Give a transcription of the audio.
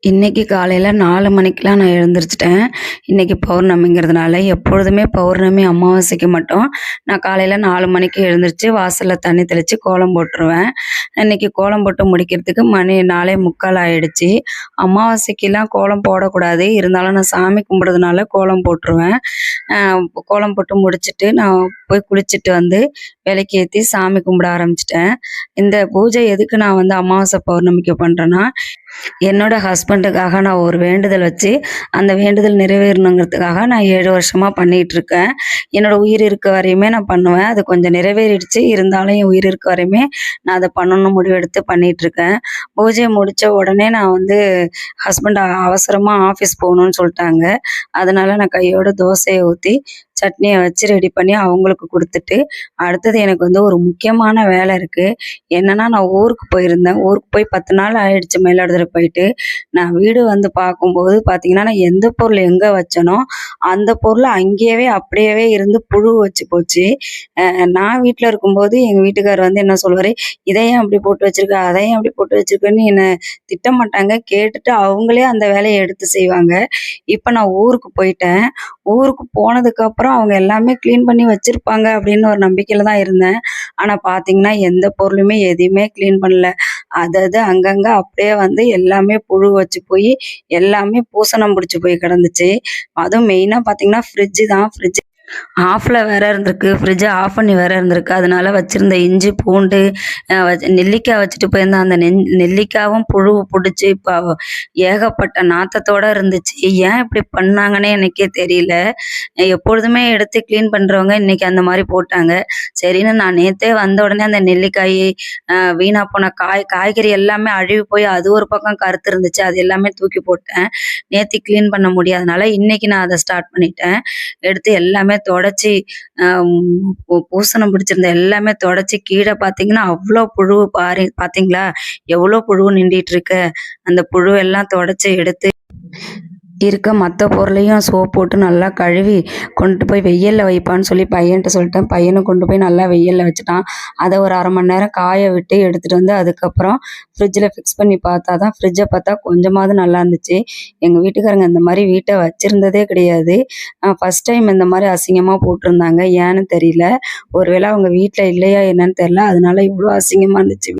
இன்னைக்கு காலையில 4 மணிக்கெல்லாம் நான் எழுந்திரிச்சுட்டேன். இன்னைக்கு பௌர்ணமிங்கிறதுனால, எப்பொழுதுமே பௌர்ணமி, அமாவாசைக்கு மட்டும் நான் காலையில 4 மணிக்கு எழுந்திரிச்சு வாசல்ல தண்ணி தெளிச்சு கோலம் போட்டுருவேன். இன்னைக்கு கோலம் போட்டு முடிக்கிறதுக்கு மணி 4:45 ஆயிடுச்சு. அமாவாசைக்கெல்லாம் கோலம் போடக்கூடாது. இருந்தாலும் நான் சாமி கும்பிடுறதுனால கோலம் போட்டுருவேன். அ கோலம் போட்டு முடிச்சுட்டு, நான் போய் குளிச்சுட்டு வந்து விளக்கேத்தி சாமி கும்பிட ஆரம்பிச்சுட்டேன். இந்த பூஜை எதுக்கு நான் வந்து அமாவாசை, பௌர்ணமிக்கு பண்றேன்னா, என்னோட ஹஸ்பண்டுக்காக நான் ஒரு வேண்டுதல் வச்சு, அந்த வேண்டுதல் நிறைவேறணுங்கிறதுக்காக நான் 7 வருஷமா பண்ணிட்டுருக்கேன். என்னோட உயிர் இருக்க வரையுமே நான் பண்ணுவேன். அது கொஞ்சம் நிறைவேறிடுச்சு. இருந்தாலும் என் உயிர் இருக்க வரையுமே நான் அத பண்ணணும்னு முடிவெடுத்து பண்ணிட்டுருக்கேன். பூஜைய முடிச்ச உடனே நான் வந்து ஹஸ்பண்ட் அவசரமா ஆஃபீஸ் போகணும்னு சொல்ட்டாங்க. அதனால நான் கையோட தோசைய ஊத்தி, சட்னிய வச்சு ரெடி பண்ணி அவங்களுக்கு குடுத்துட்டு, அடுத்தது எனக்கு வந்து ஒரு முக்கியமான வேலை இருக்கு. என்னன்னா, நான் ஊருக்கு போயிருந்தேன். ஊருக்கு போய் 10 நாள் ஆயிடுச்சு மயிலாடுதுறை போயிட்டு. நான் வீடு வந்து பார்க்கும்போது பார்த்தீங்கன்னா, நான் எந்த பொருள் எங்க வச்சேனோ, அந்த பொருள் அங்கேயவே அப்படியேவே இருந்து புழு வச்சு போச்சு. அ நான் வீட்ல இருக்கும்போது எங்க வீட்டுக்காரர் வந்து என்ன சொல்லுவாரு, "இத ஏன் அப்படி போட்டு வச்சிருக்க? அத ஏன் அப்படி போட்டு வச்சிருக்கன்னு" என்ன திட்டமாட்டாங்க. கேட்டுட்டு அவங்களே அந்த வேலைய எடுத்து செய்வாங்க. இப்ப நான் ஊருக்கு போயிட்டேன். ஊருக்கு போனதுக்கப்புறம் அவங்க எல்லாமே கிளீன் பண்ணி வச்சிருப்பாங்க அப்படின்னு ஒரு நம்பிக்கையில தான் இருந்தேன். ஆனா பார்த்தீங்கன்னா, எந்த பொருளுமே எதையுமே கிளீன் பண்ணல. அது அது அங்கங்க அப்படியே வந்து எல்லாமே புழு வச்சு போயி, எல்லாமே பூசணம் புடிச்சு போய் கிடந்துச்சு. அதுவும் மெயினா பார்த்தீங்கன்னா, ஃப்ரிட்ஜ் தான். ஃப்ரிட்ஜ் ஆஃப்ல வேற இருந்திருக்கு. ஃப்ரிட்ஜ ஆஃப் பண்ணி வேற இருந்திருக்கு. அதனால வச்சிருந்த இஞ்சி, பூண்டு நெல்லிக்காய் வச்சுட்டு போயிருந்தேன். அந்த நெல்லிக்காவும் புழு புடிச்சு இப்ப ஏகப்பட்ட நாத்தத்தோட இருந்துச்சு. ஏன் இப்படி பண்ணாங்கன்னே எனக்கே தெரியல. எப்பொழுதுமே எடுத்து கிளீன் பண்றவங்க இன்னைக்கு அந்த மாரி போட்டாங்க. சரின்னு நான் நேத்தே வந்த உடனே அந்த நெல்லிக்காய், வீணா போன காய்கறி எல்லாமே அழுகி போய் அது ஒரு பக்கம் கருத்து இருந்துச்சு. அது எல்லாமே தூக்கி போட்டேன். நேத்து கிளீன் பண்ண முடியாதனால இன்னைக்கு நான் அத ஸ்டார்ட் பண்ணிட்டேன். எடுத்து எல்லாமே தொடச்சு, பூசணம் பிடிச்சிருந்த எல்லாமே தொடச்சு கீழ பார்த்தீங்கன்னா, அவ்ளோ புழு பார்த்தீங்களா? எவ்ளோ புழு நின்டிட்டு இருக்கு. அந்த புழுவெல்லாம் தொடச்சு எடுத்து இருக்க மத்த பொருளையும் சோப் போட்டு நல்லா கழுவி கொண்டு போய் வெயில்ல வைப்பான்னு சொல்லி பையன்ட்ட சொல்லிட்டேன். பையனும் கொண்டு போய் நல்லா வெயில்ல வச்சுட்டான். அத ஒரு 1/2 மணி நேரம் காய விட்டு எடுத்துட்டு வந்து அதுக்கப்புறம் ஃப்ரிட்ஜில ஃபிக்ஸ் பண்ணி பார்த்தா தான் ஃப்ரிட்ஜ பார்த்தா கொஞ்சமாவது நல்லா இருந்துச்சு. எங்க வீட்டுக்காரங்க இந்த மாரி வீட்ட வச்சிருந்ததே கிடையாது. ஃபர்ஸ்ட் டைம் இந்த மாரி அசிங்கமா போட்டிருந்தாங்க. ஏன்னு தெரியல. ஒருவேள அவங்க வீட்ல இல்லையா என்னன்னு தெரியல. அதனால இவ்ளோ அசிங்கமா இருந்துச்சு.